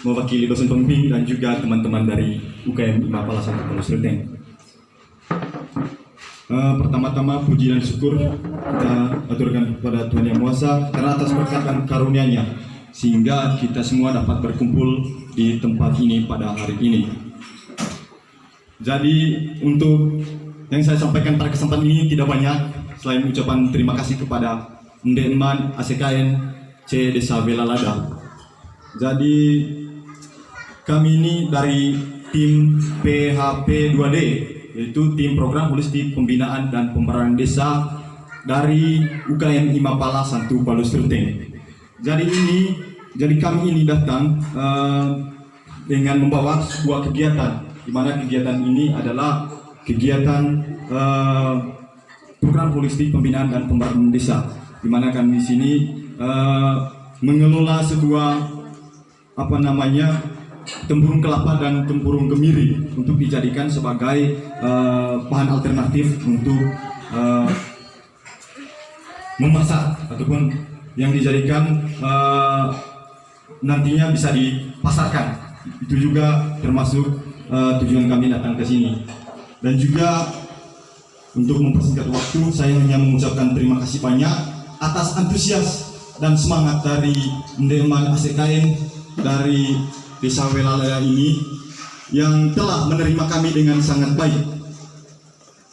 mewakili dosen pembimbing dan juga teman-teman dari UKM Imapala 1 Paulus Ruteng. Pertama-tama puji dan syukur kita aturkan kepada Tuhan Yang Maha Esa karena atas berkat dan karunia-Nya sehingga kita semua dapat berkumpul di tempat ini pada hari ini. Jadi untuk yang saya sampaikan pada kesempatan ini tidak banyak selain ucapan terima kasih kepada Ndeman ASEKN C Desa Welalada. Jadi kami ini dari tim PHP2D, yaitu tim program holistik pembinaan dan pemberdayaan desa dari UKM Imapala 1 Paulus Ruteng. Jadi kami ini datang dengan membawa sebuah kegiatan, di mana kegiatan ini adalah kegiatan program holistik pembinaan dan pemberdayaan desa, di mana kami di sini mengelola sebuah tempurung kelapa dan tempurung kemiri untuk dijadikan sebagai bahan alternatif untuk memasak ataupun yang dijadikan nantinya bisa dipasarkan. Itu juga termasuk tujuan kami datang ke sini. Dan juga untuk mempersingkat waktu, saya hanya mengucapkan terima kasih banyak atas antusias dan semangat dari Ndeman ASEKN dari Desa Welalada ini yang telah menerima kami dengan sangat baik.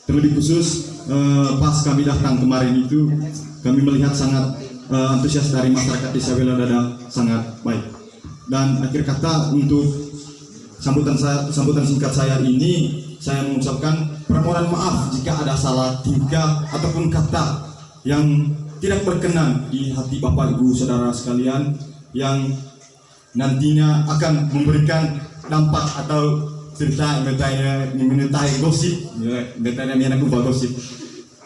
Terlebih khusus pas kami datang kemarin itu, kami melihat sangat antusias dari masyarakat Desa Welalada sangat baik. Dan akhir kata untuk sambutan singkat saya ini, saya mengucapkan permohonan maaf jika ada salah tingkah ataupun kata yang tidak berkenan di hati Bapak Ibu Saudara sekalian yang nantinya akan memberikan dampak atau cerita menyertai gosip, gosip.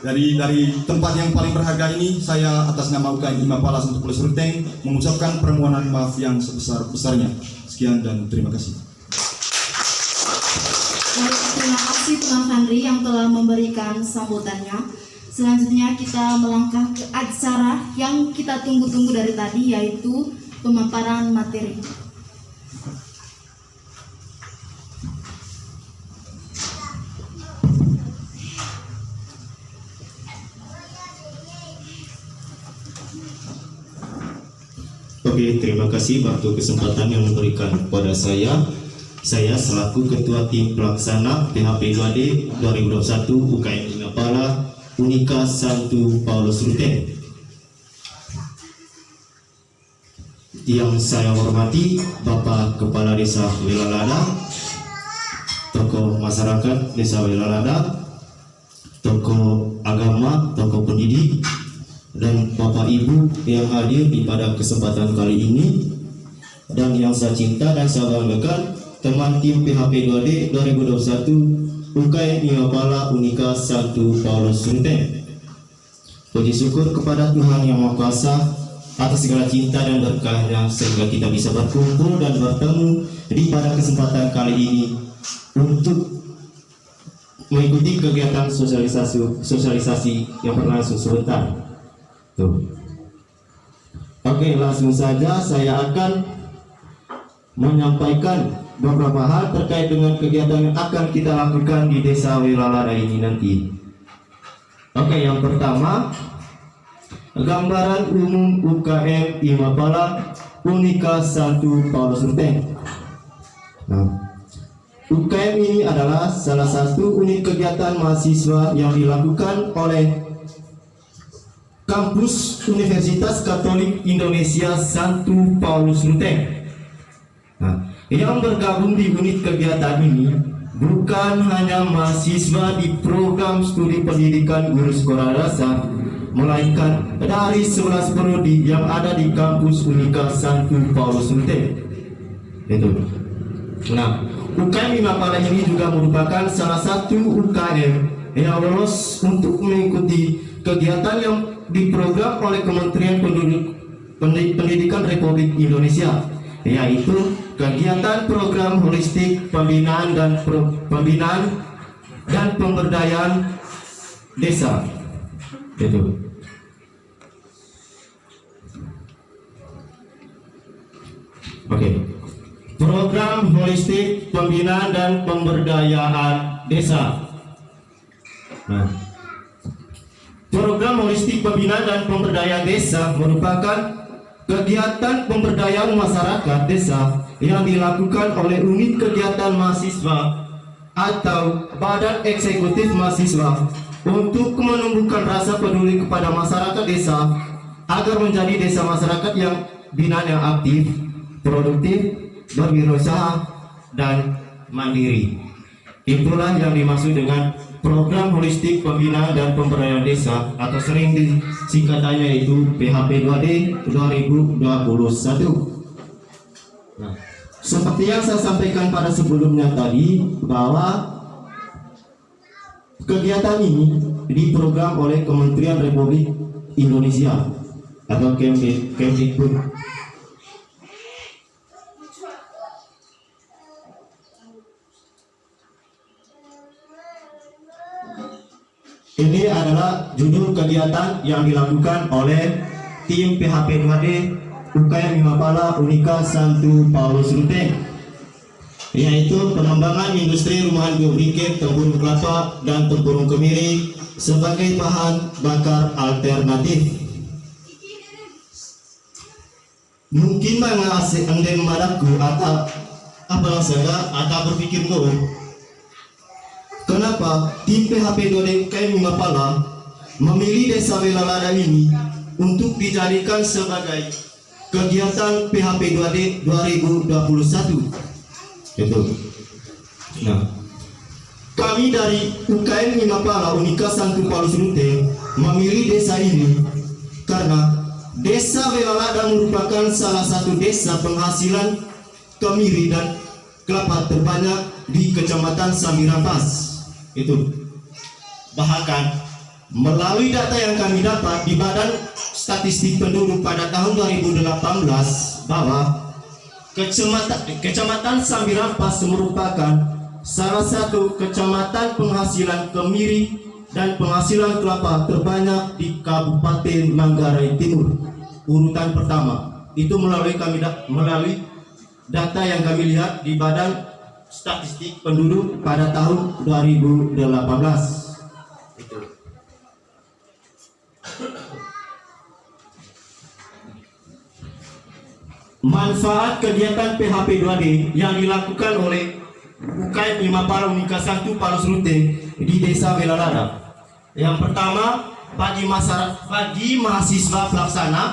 Jadi dari tempat yang paling berharga ini, saya atas nama UKM Imapala 1 Paulus Ruteng mengucapkan permohonan maaf yang sebesar-besarnya. Sekian dan terima kasih. Terima kasih Tuan Fandri yang telah memberikan sambutannya. Selanjutnya kita melangkah ke acara yang kita tunggu-tunggu dari tadi, yaitu pemaparan materi. Oke, terima kasih untuk kesempatan yang memberikan kepada saya. Saya selaku Ketua Tim Pelaksana PHP2D 2021 UKM Imapala Unika 1 Paulus Ruteng. Yang saya hormati Bapak Kepala Desa Welalada, tokoh masyarakat Desa Welalada, tokoh agama, tokoh pendidik, dan Bapak Ibu yang hadir di pada kesempatan kali ini, dan yang saya cinta dan saya banggakan, teman tim PHP2D 2021 UKM Imapala Unika 1 Paulus Ruteng. Puji syukur kepada Tuhan Yang Maha Kuasa atas segala cinta dan berkahnya sehingga kita bisa berkumpul dan bertemu di pada kesempatan kali ini untuk mengikuti kegiatan sosialisasi yang berlangsung sebentar. Tuh. Oke, langsung saja saya akan menyampaikan beberapa hal terkait dengan kegiatan yang akan kita lakukan di Desa Welalada ini nanti. Oke, yang pertama, gambaran umum UKM Imapala Unika 1 Paulus Ruteng. Nah, UKM ini adalah salah satu unit kegiatan mahasiswa yang dilakukan oleh Kampus Universitas Katolik Indonesia 1 Paulus Ruteng. Nah, yang bergabung di unit kegiatan ini bukan hanya mahasiswa di program studi pendidikan guru sekolah dasar, melainkan dari 11 prodi yang ada di kampus Unika 1 Paulus Ruteng. Itu. Nah, UKM Imapala ini juga merupakan salah satu UKM yang lolos untuk mengikuti kegiatan yang diprogram oleh Kementerian Pendidikan Republik Indonesia, yaitu kegiatan program holistik pembinaan dan pemberdayaan desa. Itu. Oke. Program holistik pembinaan dan pemberdayaan desa. Nah, program holistik pembinaan dan pemberdayaan desa merupakan kegiatan pemberdayaan masyarakat desa yang dilakukan oleh unit kegiatan mahasiswa atau badan eksekutif mahasiswa untuk menumbuhkan rasa peduli kepada masyarakat desa agar menjadi desa masyarakat yang binaan yang aktif, produktif, berwirausaha, dan mandiri. Itulah yang dimaksud dengan program holistik pembinaan dan pemberdayaan desa atau sering disingkatannya yaitu PHP2D 2021. Nah, seperti yang saya sampaikan pada sebelumnya tadi bahwa kegiatan ini diprogram oleh Kementerian Republik Indonesia atau Kemdikbud. Ini adalah judul kegiatan yang dilakukan oleh tim PHP2D UKM Mimapala Unika Santo Paulus Ruteng, yaitu pengembangan industri rumahan biobriket tempurung kelapa dan tempurung kemiri sebagai bahan bakar alternatif. Mungkin mengasih anda memadaku atau apa saya atau berpikir gue, kenapa tim PHP2D UKM Mimapala memilih desa Welalada ini untuk dijadikan sebagai kegiatan PHP2D 2021? Itu. Nah, kami dari UKM Mimapala Unika Santo Paulus Ruteng memilih desa ini karena desa Welalada merupakan salah satu desa penghasilan kemiri dan kelapa terbanyak di Kecamatan Sambirampas. Itu. Bahkan melalui data yang kami dapat di Badan Statistik Penduduk pada tahun 2018 bahwa Kecamatan Sambirampas merupakan salah satu kecamatan penghasilan kemiri dan penghasilan kelapa terbanyak di Kabupaten Manggarai Timur. Urutan pertama itu melalui data yang kami lihat di Badan Statistik Penduduk pada tahun 2018. Itu. Manfaat kegiatan PHP2D yang dilakukan oleh UKM Mimapala Unika Santo Paulus Ruteng di Desa Welalada. Yang pertama, bagi mahasiswa pelaksana.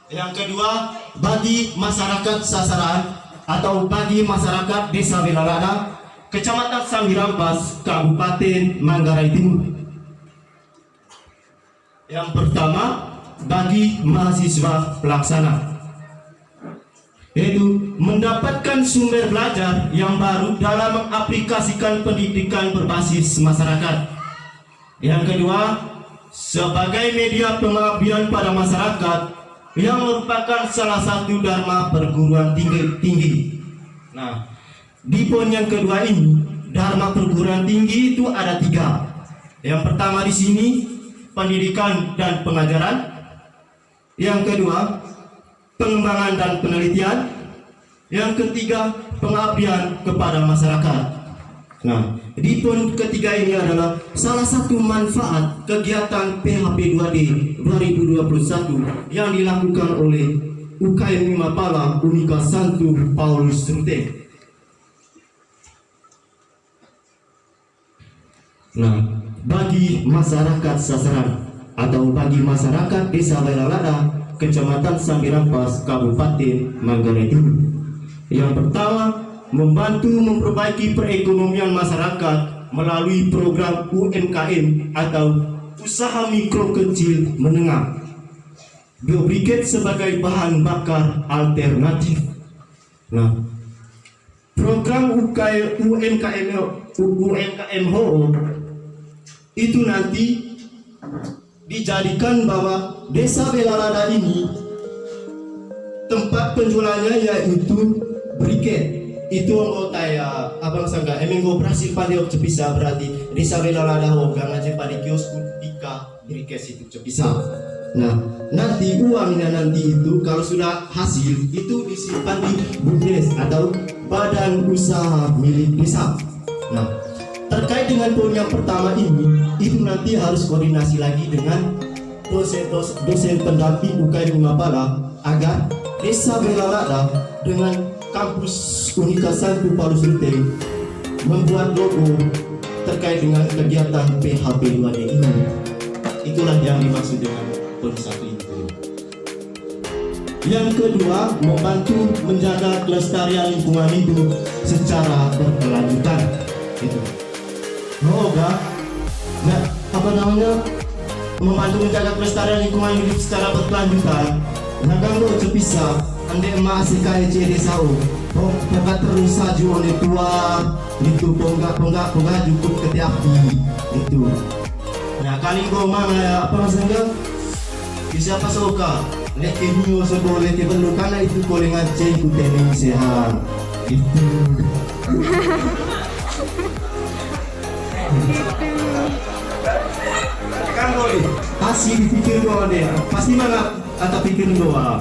Yang kedua, bagi masyarakat sasaran atau bagi masyarakat Desa Welalada, Kecamatan Sambirampas, Kabupaten Manggarai Timur. Yang pertama, bagi mahasiswa pelaksana, yaitu mendapatkan sumber belajar yang baru dalam mengaplikasikan pendidikan berbasis masyarakat. Yang kedua, sebagai media pengabdian pada masyarakat yang merupakan salah satu dharma perguruan tinggi. Nah, di poin yang kedua ini, dharma perguruan tinggi itu ada 3. Yang pertama di sini pendidikan dan pengajaran. Yang kedua, pengembangan dan penelitian. Yang ketiga, pengabdian kepada masyarakat. Nah, di poin ketiga ini adalah salah satu manfaat kegiatan PHP2D 2021 yang dilakukan oleh UKM Mimapala Unika Santo Paulus Ruteng. Nah, bagi masyarakat sasaran atau bagi masyarakat Desa Welalada, Kecamatan Sambirampas, Kabupaten Manggarai Timur. Yang pertama, membantu memperbaiki perekonomian masyarakat melalui program UMKM atau usaha mikro kecil menengah. Biobriket sebagai bahan bakar alternatif. Nah, program UMKM-HO itu nanti dijadikan bahwa Desa Welalada ini tempat penjualannya yaitu briket. Itu anggota ya abang sangga emenggo berhasil pada cepisa berarti Desa Welalada ho gangan pada kios tika briket itu cepisa. Nah, nanti uangnya nanti itu kalau sudah hasil itu disimpan di BUMDes atau Badan Usaha Milik Desa. Nah, terkait dengan poin yang pertama ini, itu nanti harus koordinasi lagi dengan dosen pendamping UKM Imapala agar Desa Welalada dengan kampus Unika Santu Palu Sulteng membuat logo terkait dengan kegiatan PHP 2D ini. Itulah yang dimaksud dengan poin 1 itu. Yang kedua, membantu menjaga kelestarian lingkungan hidup secara berkelanjutan. Itu. Semoga, membantu menjaga kelestarian lingkungan hidup secara berkelanjutan. Naganggo cepisa, ande emas ikai cede sao. Pokok terus saju oleh tua, itu ponggak cukup ketiapi itu. Nah kali kau mana apa maksudnya? Siapa suka? Lek ini usah boleh perlu karena itu boleh ngaceng ku teneng sehat itu. Kan boleh. Pasti dipikir doa deh. Pasti mana atau pikir doa.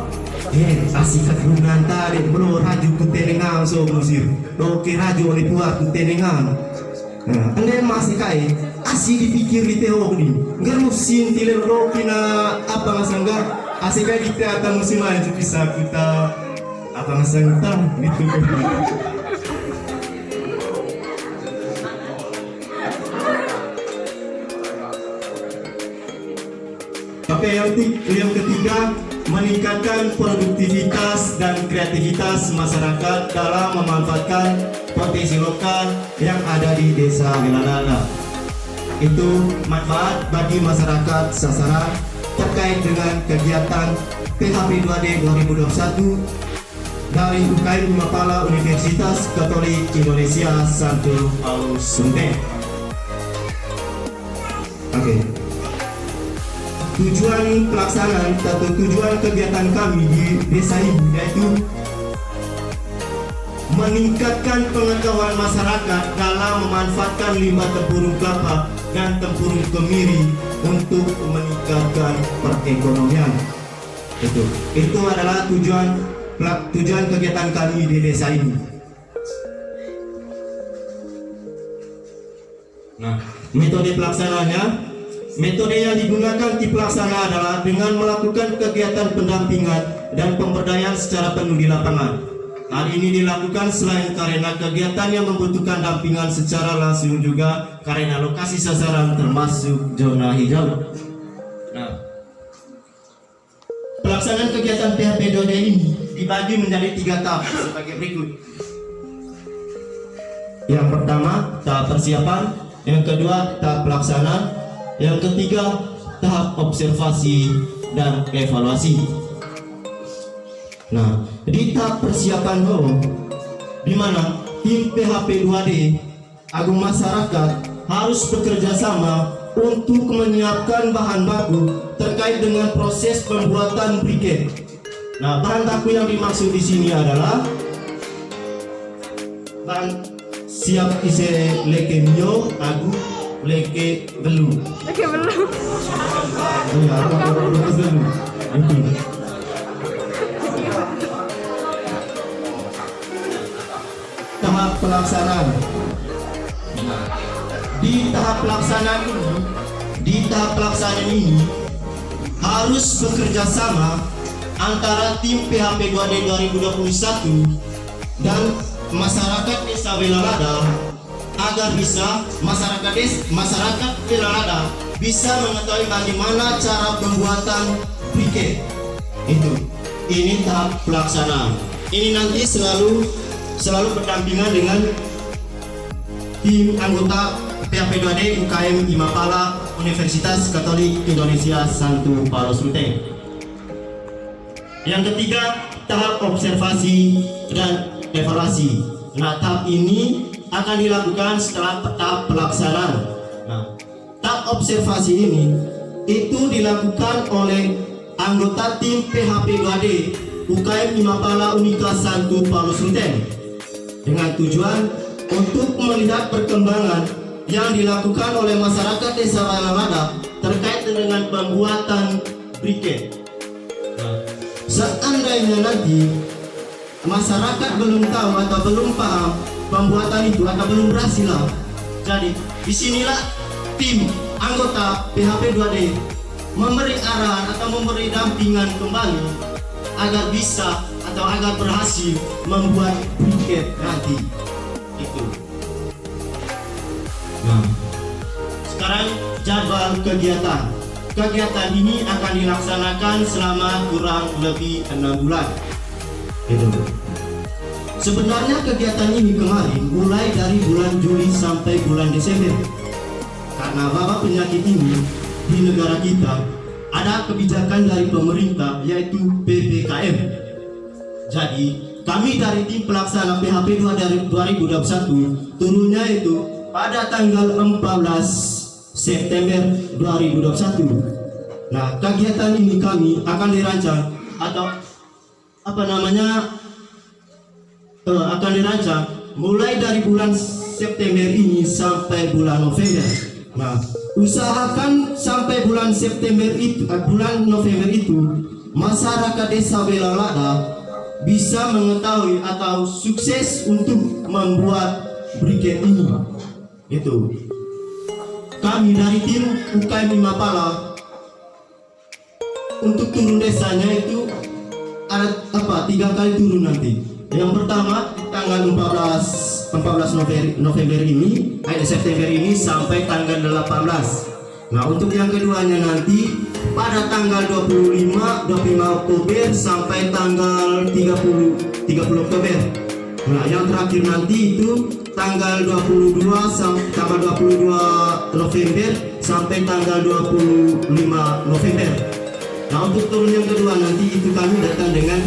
Asik keturunan tadi belum raju ku tenengan so musir. Oke raju oleh tua ku tenengan. Anda masih kai asik dipikir di teori ni. Enggak musim tiler kina apa ngasangga asik kai di teater musim aja bisa kita apa ngasangga gitu. Oke, yang ketiga, meningkatkan produktivitas dan kreativitas masyarakat dalam memanfaatkan potensi lokal yang ada di Desa Welalada. Itu manfaat bagi masyarakat sasaran terkait dengan kegiatan PHP 2D 2021 dari UKM Imapala Universitas Katolik Indonesia Santo Paulus Sulteng. Oke. Tujuan pelaksanaan atau tujuan kegiatan kami di desa ini yaitu meningkatkan pengetahuan masyarakat dalam memanfaatkan limbah tempurung kelapa dan tempurung kemiri untuk meningkatkan perekonomian. Itu adalah tujuan kegiatan kami di desa ini. Nah, metode pelaksanaannya. Metode yang digunakan di pelaksana adalah dengan melakukan kegiatan pendampingan dan pemberdayaan secara penuh di lapangan. Hal ini dilakukan selain karena kegiatan yang membutuhkan dampingan secara langsung juga karena lokasi sasaran termasuk zona hijau. Nah, pelaksanaan kegiatan PHP 2D ini dibagi menjadi 3 tahap sebagai berikut. Yang pertama, tahap persiapan. Yang kedua, tahap pelaksanaan. Yang ketiga, tahap observasi dan evaluasi. Nah, di tahap persiapan dulu, di mana tim PHP 2D Agung Masyarakat harus bekerja sama untuk menyiapkan bahan baku terkait dengan proses pembuatan briket. Nah, bahan baku yang dimaksud di sini adalah bahan siap isi lekemio, agu, leke belu. Leke belu. Iya, tahap pelaksanaan. Di tahap pelaksanaan ini harus bekerja sama antara tim PHP 2D 2021 dan masyarakat Desa Welalada agar bisa masyarakat Welalada bisa mengetahui bagaimana cara pembuatan briket. Ini tahap pelaksanaan. Ini nanti selalu berdampingan dengan tim anggota PHP 2D UKM Imapala Universitas Katolik Indonesia Santo Paulus Sulteng. Yang ketiga, tahap observasi dan evaluasi. Nah, tahap ini akan dilakukan setelah tahap pelaksanaan. Nah, tahap observasi ini itu dilakukan oleh anggota tim PHP 2D UKM Imapala Unika Santo Paulus Sulteng dengan tujuan untuk melihat perkembangan yang dilakukan oleh masyarakat Desa Welalada terkait dengan pembuatan briket. Nah, seandainya nanti masyarakat belum tahu atau belum paham pembuatan itu atau belum berhasil lah. Jadi disinilah tim anggota PHP 2D memberi arahan atau memberi dampingan kembali agar bisa atau agar berhasil membuat briket nanti itu. Nah, sekarang jadwal kegiatan. Kegiatan ini akan dilaksanakan selama kurang lebih 6 bulan. Itu. Sebenarnya kegiatan ini kemarin mulai dari bulan Juli sampai bulan Desember. Karena wabah penyakit ini di negara kita ada kebijakan dari pemerintah yaitu PPKM. Jadi kami dari tim pelaksana PHP 2 dari 2021 turunnya itu pada tanggal 14 September 2021. Nah, kegiatan ini kami akan dirancang atau akan dirancang mulai dari bulan September ini sampai bulan November. Nah, usahakan sampai bulan November itu masyarakat desa Welalada bisa mengetahui atau sukses untuk membuat briket ini. Itu. Kami dari tim UKM Mapala untuk turun desanya itu ada 3 kali turun nanti. Yang pertama di tanggal 14 November ini, September ini sampai tanggal 18. Nah, untuk yang keduanya nanti pada tanggal 25 Oktober sampai tanggal 30 Oktober. Nah, yang terakhir nanti itu tanggal 22 November sampai tanggal 25 November. Nah, untuk turun yang kedua nanti itu kami datang dengan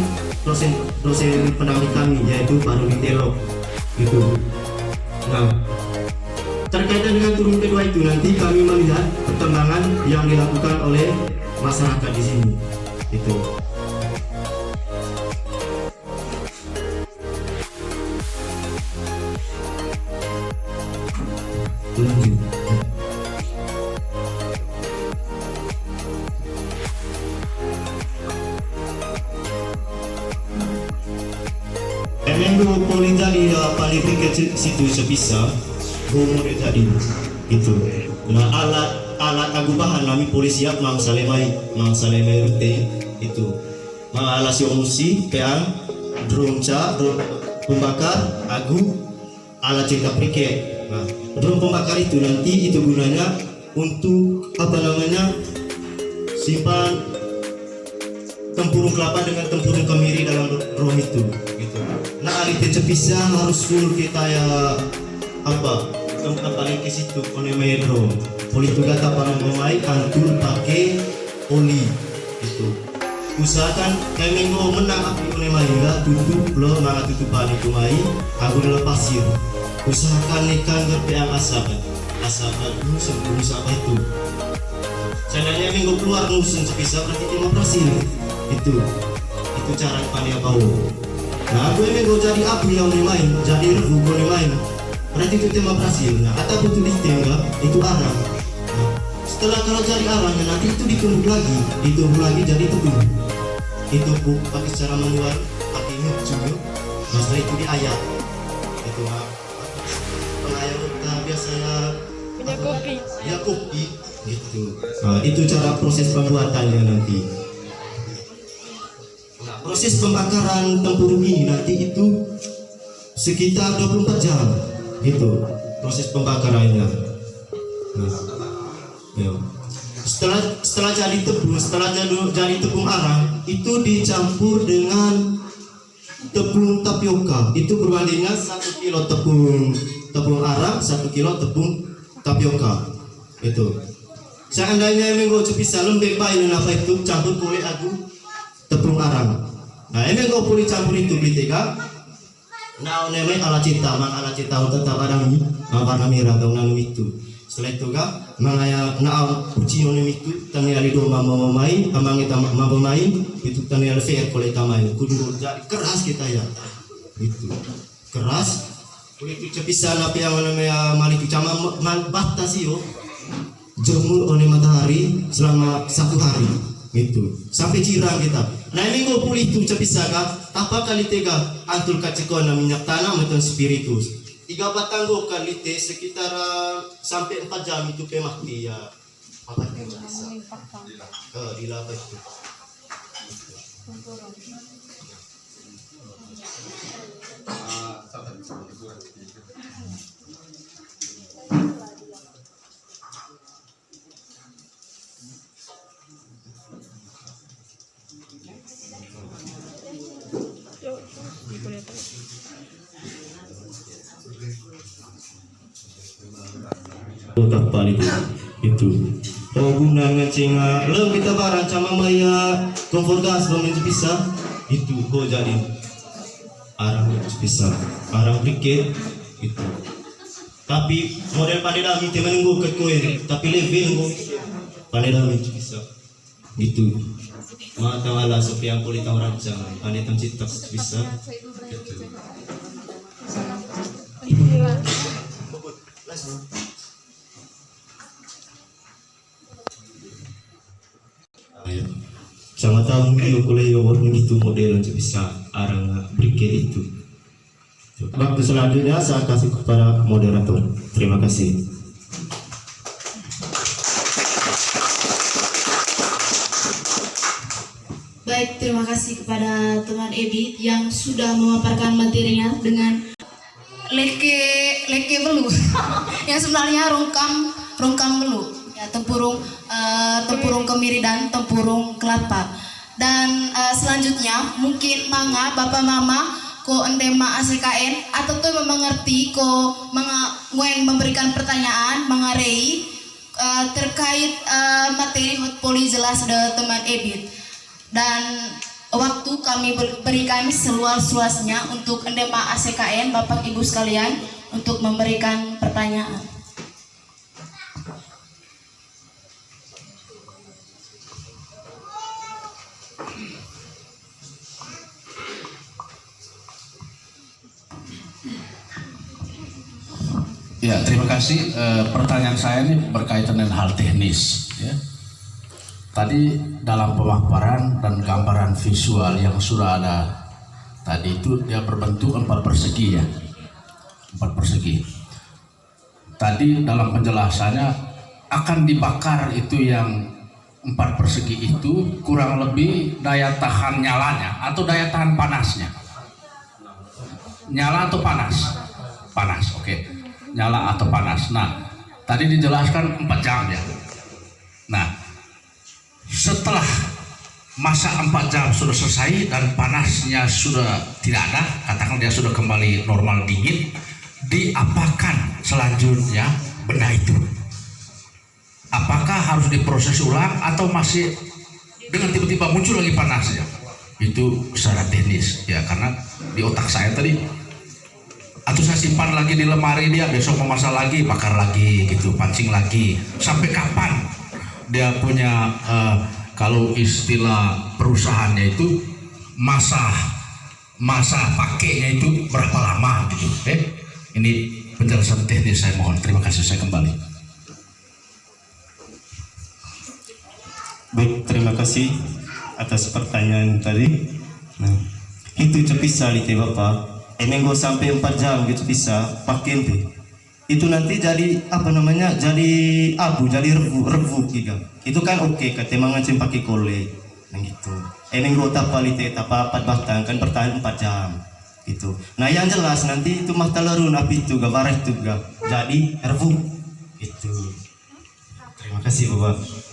dosen pendamping kami yaitu Pak Rudi Telo itu. Nah, terkaitan dengan turun kedua itu nanti kami melihat perkembangan yang dilakukan oleh masyarakat di sini itu. Lanjut. Emang boleh jadi paling pikir situ sebisa boleh jadi itu. Nah, alat agu bahan kami boleh siap mang salemai rute itu. Alat siomusi, peang, drum pembakar, agu, alat cetak briket. Nah, drum pembakar itu nanti itu gunanya untuk simpan tempurung kelapa dengan tempurung kemiri dalam drum itu gitu. Nah, alit cepisa harus full kita ya tempat paling ke situ oleh drum. Oli itu kata para pemain antur pakai oli itu. Usahakan kami mau menang api oleh maila tutup lo mana tutup balik pemain aku dalam pasir. Usahakan ikan berpeang asap nusun apa itu. Seandainya minggu keluar nusun sebisa berarti 5% itu cara paling kau. Nah, aku minggu jadi abu yang main jadi rebu boleh main berarti itu 5%. Nah, atau betul enggak itu arang. Nah, setelah kalau jadi arangnya nanti itu ditumbuk lagi jadi tepung. Ditumbuk pakai secara manual pakai juga. Nah, setelah itu diayak itu pengayat kita biasanya kopi gitu. Nah, itu cara proses pembuatannya nanti. Nah, proses pembakaran tempurung ini nanti itu sekitar 24 jam gitu proses pembakarannya. Nah, ya. Setelah jadi tepung arang itu dicampur dengan tepung tapioka. Itu berbandingnya 1 kilo tepung arang 1 kilo tepung tapioka itu. Seandainya menggo bisa lembek bayi apa itu campur kulit agu tepung arang. Nah, menggo kulit campur itu bitega. Nah, nemai ala cinta untuk tabarang ini warna merah atau nanu itu. Setelah itu kah mangaya naal uci onem itu tani ali do mama main amang kita mama main itu tani ali fair kulit tamai kudu jadi keras kita ya itu keras kulit itu cepisa napi yang namanya malik cama batasi yo jemur oleh matahari selama 1 hari gitu sampai cirang kita. Nah ini gue pulih tu cepisa ka apa kali tega antul kacekon na minyak tanah meton spiritus 3 batang gue kali te sekitar sampai 4 jam itu pemahti ya apa yang bisa dilaba itu. Kapal itu guna ngecing lem kita barang sama maya kompor gas belum bisa itu kok jadi arang itu bisa arang briket itu tapi model pandai dami teman nunggu ke koin tapi level nunggu pandai dami bisa itu mata wala sepi yang kulit orang jangan pandai temcita bisa sama tahu mungkin kuliah yang itu model yang bisa arang briket itu. Waktu selanjutnya saya kasih kepada moderator. Terima kasih. Baik, terima kasih kepada teman Ebi yang sudah memaparkan materinya dengan leke belu yang sebenarnya rongkam belu ya, tempurung kemiri dan tempurung kelapa. Dan selanjutnya mungkin manga bapak mama ko endema ASKN atau tuh mengerti ko yang memberikan pertanyaan mengarei terkait materi hot poli jelas dari teman Ebit. Dan waktu kami berikan seluas-luasnya untuk endema ASKN Bapak Ibu sekalian untuk memberikan pertanyaan. Ya, terima kasih. Pertanyaan saya ini berkaitan dengan hal teknis. Ya. Tadi dalam pemaparan dan gambaran visual yang sudah ada tadi itu dia berbentuk 4 persegi ya, 4 persegi. Tadi dalam penjelasannya akan dibakar itu yang 4 persegi itu kurang lebih daya tahan nyalanya atau daya tahan panasnya. Nyala atau panas? Panas, oke. Nyala atau panas. Nah, tadi dijelaskan 4 jam ya. Nah, setelah masa 4 jam sudah selesai dan panasnya sudah tidak ada, katakan dia sudah kembali normal dingin, diapakan selanjutnya benda itu? Apakah harus diproses ulang atau masih dengan tiba-tiba muncul lagi panasnya? Itu secara teknis ya, karena di otak saya tadi atau saya simpan lagi di lemari, dia besok mau masak lagi, bakar lagi gitu, pancing lagi, sampai kapan dia punya kalau istilah perusahaannya itu masa pakainya itu berapa lama gitu. Ini penjelasan teknis saya mohon. Terima kasih, saya kembali. Baik, terima kasih atas pertanyaan tadi. Nah, itu bisa di Bapak. Emenggo sampai 4 jam gitu bisa pakai itu nanti jadi apa namanya, jadi abu, jadi rebu gitu. Itu kan oke kata mangancing pakai kole nah gitu. Emenggo tapalite tapa 4 batang kan bertahan 4 jam gitu. Nah yang jelas nanti itu mata lerun api itu gabaret juga jadi rebu itu. Terima kasih Bapak.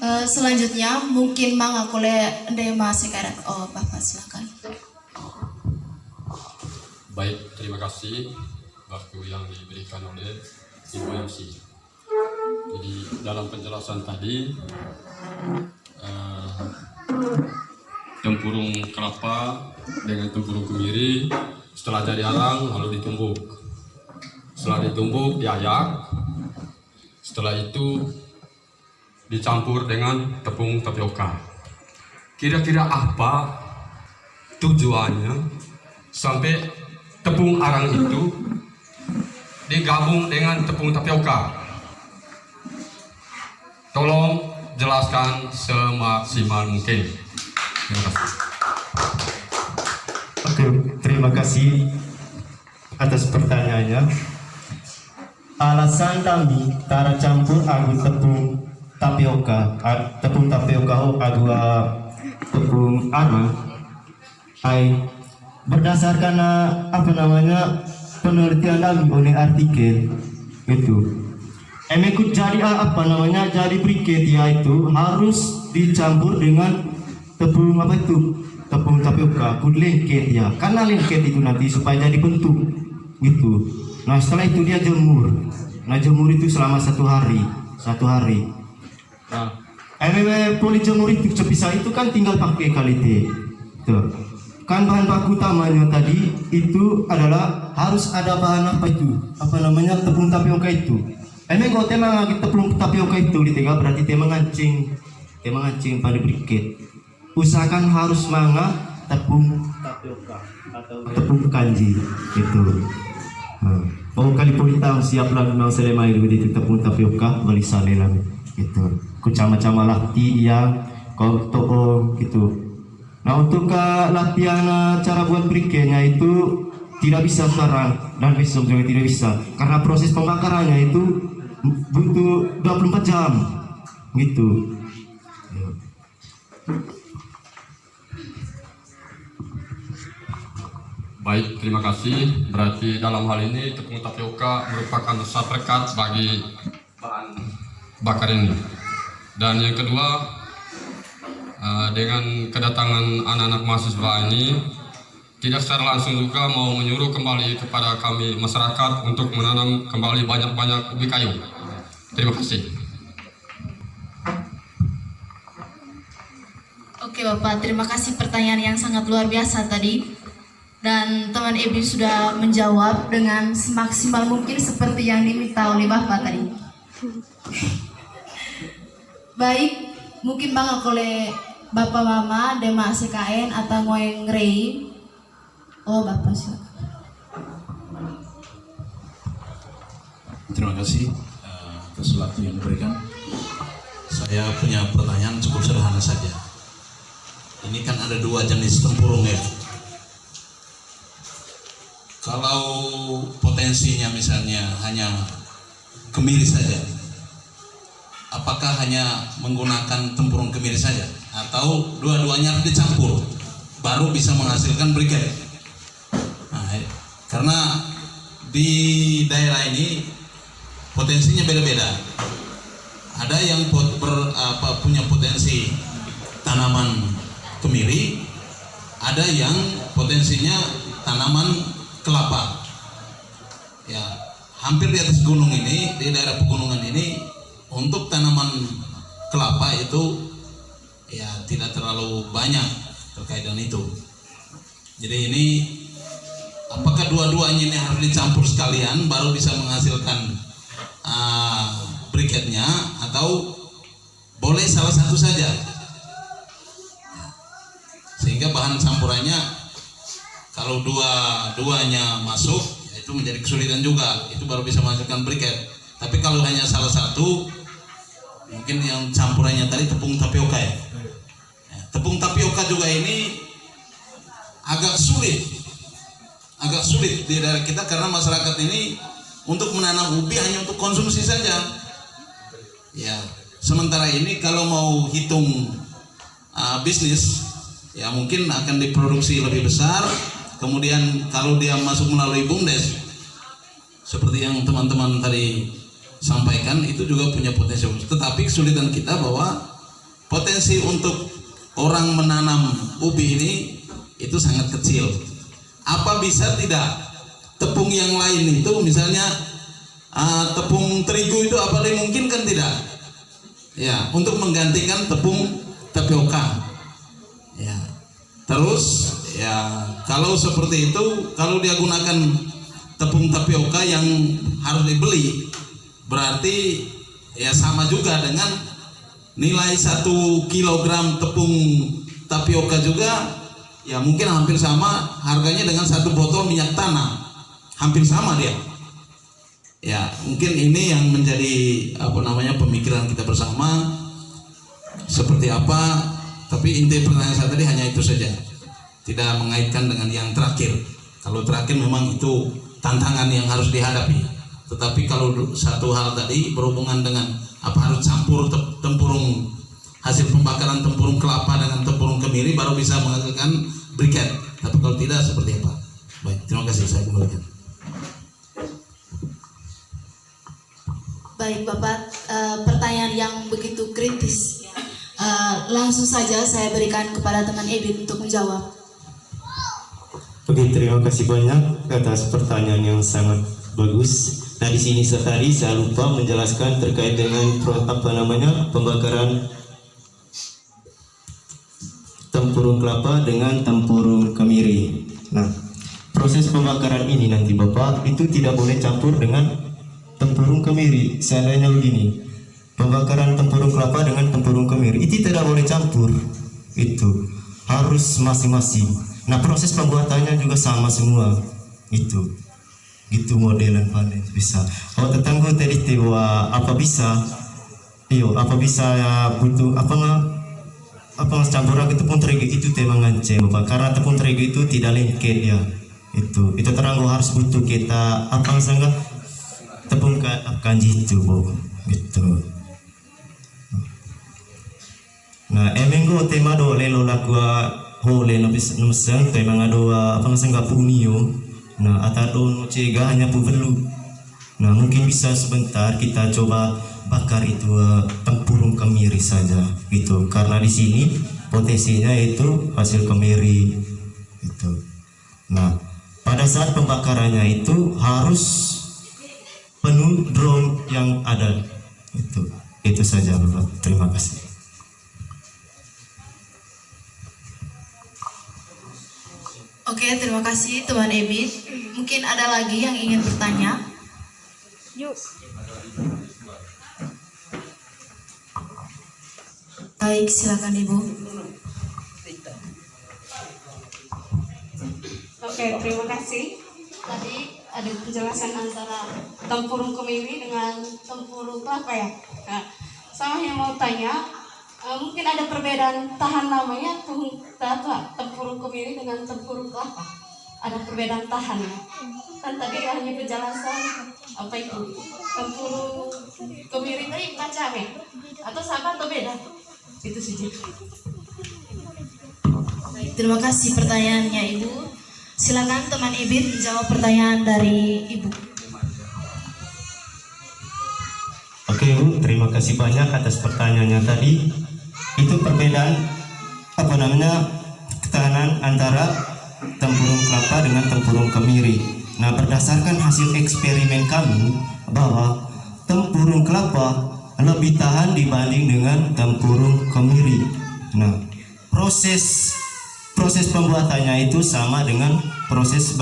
Selanjutnya mungkin mangakole endema sekarang. Oh Bapak silakan. Baik, terima kasih waktu yang diberikan oleh Ibu MC. Jadi dalam penjelasan tadi tempurung kelapa dengan tempurung kemiri setelah jadi arang lalu ditumbuk. Setelah ditumbuk diayak. Setelah itu dicampur dengan tepung tapioka. Kira-kira apa tujuannya sampai tepung arang itu digabung dengan tepung tapioka? Tolong jelaskan semaksimal mungkin. Terima kasih. Oke, terima kasih atas pertanyaannya. Alasan kami cara campur agu tepung tapioka agu tepung arang berdasarkan penelitian kami oleh artikel itu. Emekut jadi jadi briket yaitu harus dicampur dengan tepung tepung tapioka, lengket ya, karena lengket itu nanti supaya jadi bentuk gitu. Nah setelah itu dia jemur. Nah jemur itu selama satu hari. Nah, poli jemur itu sebisa itu kan tinggal pakai kalite. Tuh. Kan bahan baku utamanya tadi itu adalah harus ada bahan tepung tapioka itu. Kalau tema tepung tapioka itu ditinggal berarti tema ngancing pada briket. Usahakan harus tepung tapioka atau tepung kanji itu. Kali polita siap lang ng selema itu tepung tapioka balisale lang itu. Kucama-cama lati yang too gitu. Nah untuk latihan cara buat briketnya itu tidak bisa sekarang dan besok juga tidak bisa karena proses pembakarannya itu butuh 24 jam gitu. Baik, terima kasih. Berarti dalam hal ini tepung tapioka merupakan saprekat bagi bahan bakar ini. Dan yang kedua, dengan kedatangan anak-anak mahasiswa ini, tidak secara langsung juga mau menyuruh kembali kepada kami masyarakat untuk menanam kembali banyak-banyak ubi kayu. Terima kasih. Oke Bapak, terima kasih pertanyaan yang sangat luar biasa tadi. Dan teman Ebi sudah menjawab dengan semaksimal mungkin seperti yang diminta oleh Bapak tadi. Baik, mungkin bang oleh Bapak Mama, Dema CKN atau Ngoeng Rei. Oh Bapak silakan. Terima kasih atas waktu yang diberikan. Saya punya pertanyaan cukup sederhana saja. Ini kan ada dua jenis tempurung ya. Kalau potensinya misalnya hanya kemiri saja, apakah hanya menggunakan tempurung kemiri saja, atau dua-duanya harus dicampur baru bisa menghasilkan briket? Nah, karena di daerah ini potensinya beda-beda. Ada yang punya potensi tanaman kemiri, ada yang potensinya tanaman kelapa. Ya, hampir di atas gunung ini, di daerah pegunungan ini, untuk tanaman kelapa itu ya tidak terlalu banyak terkait dengan itu. Jadi ini apakah dua-duanya ini harus dicampur sekalian baru bisa menghasilkan briketnya, atau boleh salah satu saja? Sehingga bahan campurannya kalau dua-duanya masuk, ya itu menjadi kesulitan juga. Itu baru bisa menghasilkan briket. Tapi kalau hanya salah satu, mungkin yang campurannya tadi tepung tapioka ya. Tepung tapioka juga ini agak sulit di daerah kita karena masyarakat ini untuk menanam ubi hanya untuk konsumsi saja. Ya, sementara ini kalau mau hitung bisnis, ya mungkin akan diproduksi lebih besar. Kemudian kalau dia masuk melalui BUMDes, seperti yang teman-teman tadi sampaikan, itu juga punya potensi. Tetapi kesulitan kita bahwa potensi untuk orang menanam ubi ini itu sangat kecil. Apa bisa tidak tepung yang lain itu, misalnya tepung terigu itu apa dimungkinkan tidak? Ya, untuk menggantikan tepung tapioka. Ya. Terus ya kalau seperti itu, kalau dia gunakan tepung tapioka yang harus dibeli, berarti ya sama juga dengan nilai 1 kilogram tepung tapioka juga ya mungkin hampir sama harganya dengan 1 botol minyak tanah, hampir sama dia. Ya, mungkin ini yang menjadi pemikiran kita bersama seperti apa. Tapi inti pertanyaan saya tadi hanya itu saja, tidak mengaitkan dengan yang terakhir. Kalau terakhir memang itu tantangan yang harus dihadapi. Tetapi kalau satu hal tadi berhubungan dengan apa harus campur tempurung hasil pembakaran tempurung kelapa dengan tempurung kemiri baru bisa menghasilkan briket. Tapi kalau tidak seperti apa? Baik, terima kasih, saya kembalikan. Baik Bapak, pertanyaan yang begitu kritis. Langsung saja saya berikan kepada teman Ebit untuk menjawab. Oke, terima kasih banyak atas pertanyaan yang sangat bagus. Nah, di sini tadi saya lupa menjelaskan terkait dengan pembakaran tempurung kelapa dengan tempurung kemiri. Nah, proses pembakaran ini nanti Bapak itu tidak boleh campur dengan tempurung kemiri. Seandainya begini, pembakaran tempurung kelapa dengan tempurung kemiri itu tidak boleh campur, itu harus masing-masing. Nah, proses pembuatannya juga sama semua, itu modelan panen bisa. Oh, tetangga tadi tewa apa bisa ya butuh apa campuran itu pun terege itu tema ngance Bapak, karena tepung terege itu tidak lengket ya, itu terang harus butuh kita sangat tepung kanji itu gitu. Nah, emenggo tema do lelo lakwa hole no bisa nusan tema ngado sangat punio. Nah, atau cega hanya perlu. Nah, mungkin bisa sebentar kita coba bakar itu tempurung kemiri saja gitu, karena di sini potensinya itu hasil kemiri itu. Nah, pada saat pembakarannya itu harus penuh drum yang ada, itu saja Bapak. Terima kasih. Oke, terima kasih teman Ebit. Mungkin ada lagi yang ingin bertanya? Baik, silakan Ibu. Oke, terima kasih. Tadi ada penjelasan antara tempurung kemiri dengan tempurung kelapa ya. Nah, saya yang mau tanya, mungkin ada perbedaan tahan namanya tempurung kemiri dengan tempurung kelapa. Ada perbedaan tahan ya. Kan tadi hanya penjelasan apa itu tempurung kemiri tadi macam ya, atau sama atau beda? Itu saja. Terima kasih pertanyaannya Ibu. Silakan teman Ibit menjawab pertanyaan dari Ibu. Oke Bu, terima kasih banyak atas pertanyaannya tadi. Itu perbedaan ketahanan antara tempurung kelapa dengan tempurung kemiri. Nah, berdasarkan hasil eksperimen kami bahwa tempurung kelapa lebih tahan dibanding dengan tempurung kemiri. Nah, proses pembuatannya itu sama dengan proses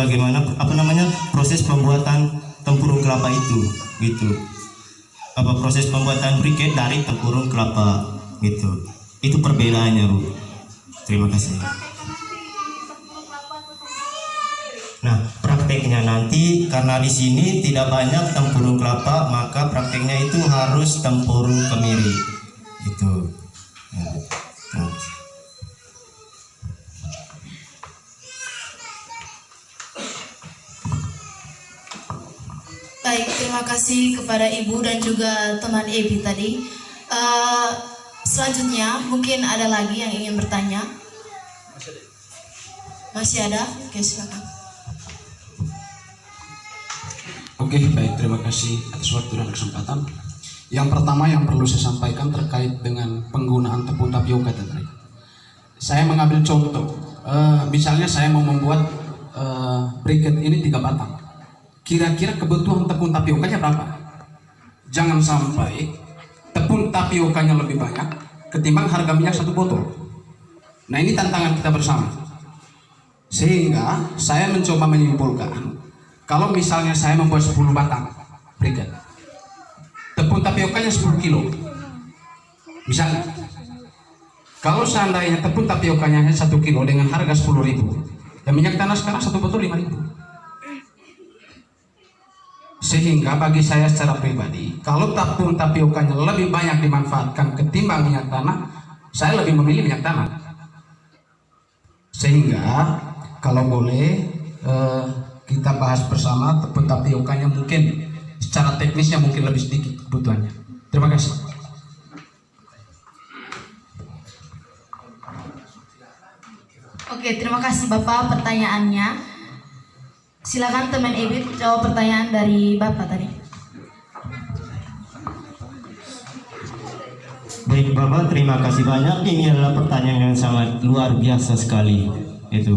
proses pembuatan tempurung kelapa itu gitu. Proses pembuatan briket dari tempurung kelapa gitu. Itu perbedaannya Bu. Terima kasih. Nah, prakteknya nanti karena di sini tidak banyak tempurung kelapa, maka prakteknya itu harus tempurung kemiri. Itu. Nah. Baik, terima kasih kepada Ibu dan juga teman Ebi tadi. Selanjutnya mungkin ada lagi yang ingin bertanya. Masih ada? Oke, silakan. Oke, baik, terima kasih atas waktu dan kesempatan. Yang pertama yang perlu saya sampaikan terkait dengan penggunaan tepung tapioka tadi. Saya mengambil contoh, misalnya saya mau membuat briket ini 3 batang. Kira-kira kebutuhan tepung tapiokanya berapa? Jangan sampai tepung tapiokanya lebih banyak ketimbang harga minyak 1 botol. Nah, ini tantangan kita bersama. Sehingga saya mencoba menyimpulkan, kalau misalnya saya membuat 10 batang briket, tepung tapiokanya 10 kilo. Misalnya, kalau seandainya tepung tapiokanya hanya 1 kilo dengan harga 10.000, dan minyak tanah sekarang 1 botol 5.000. Sehingga bagi saya secara pribadi, kalau tepung tapiokanya lebih banyak dimanfaatkan ketimbang minyak tanah, saya lebih memilih minyak tanah. Sehingga kalau boleh kita bahas bersama tepung tapiokanya, mungkin secara teknisnya mungkin lebih sedikit kebutuhannya. Terima kasih. Oke, terima kasih Bapak pertanyaannya. Silakan teman Ebit jawab pertanyaan dari Bapak tadi. Baik Bapak, terima kasih banyak. Ini adalah pertanyaan yang sangat luar biasa sekali. Itu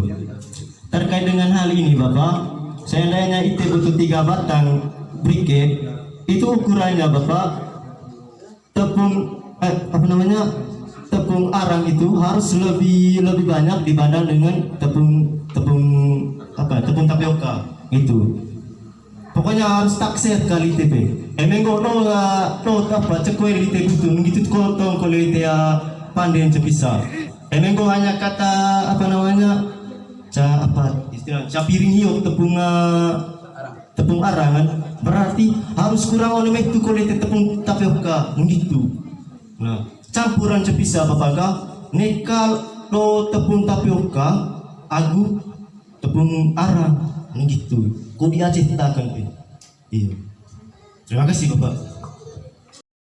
terkait dengan hal ini Bapak, seandainya itu butuh 3 batang briket, itu ukurannya Bapak tepung tepung arang itu harus lebih banyak dibanding dengan tepung tapioka itu. Pokoknya harus taksir kali TP. Emenggo no cekuel itu begitu kotong kalau itu ya pandai cepisa. Emenggo hanya kata piring hiu tepung arang kan, berarti harus kurang oleh itu kalau itu tepung tapioka begitu. Nah, campuran cepisa bapak nekal do tepung tapioka agu tepung arang begitu. Kau diajar kita kan. Iya. Terima kasih Bapak.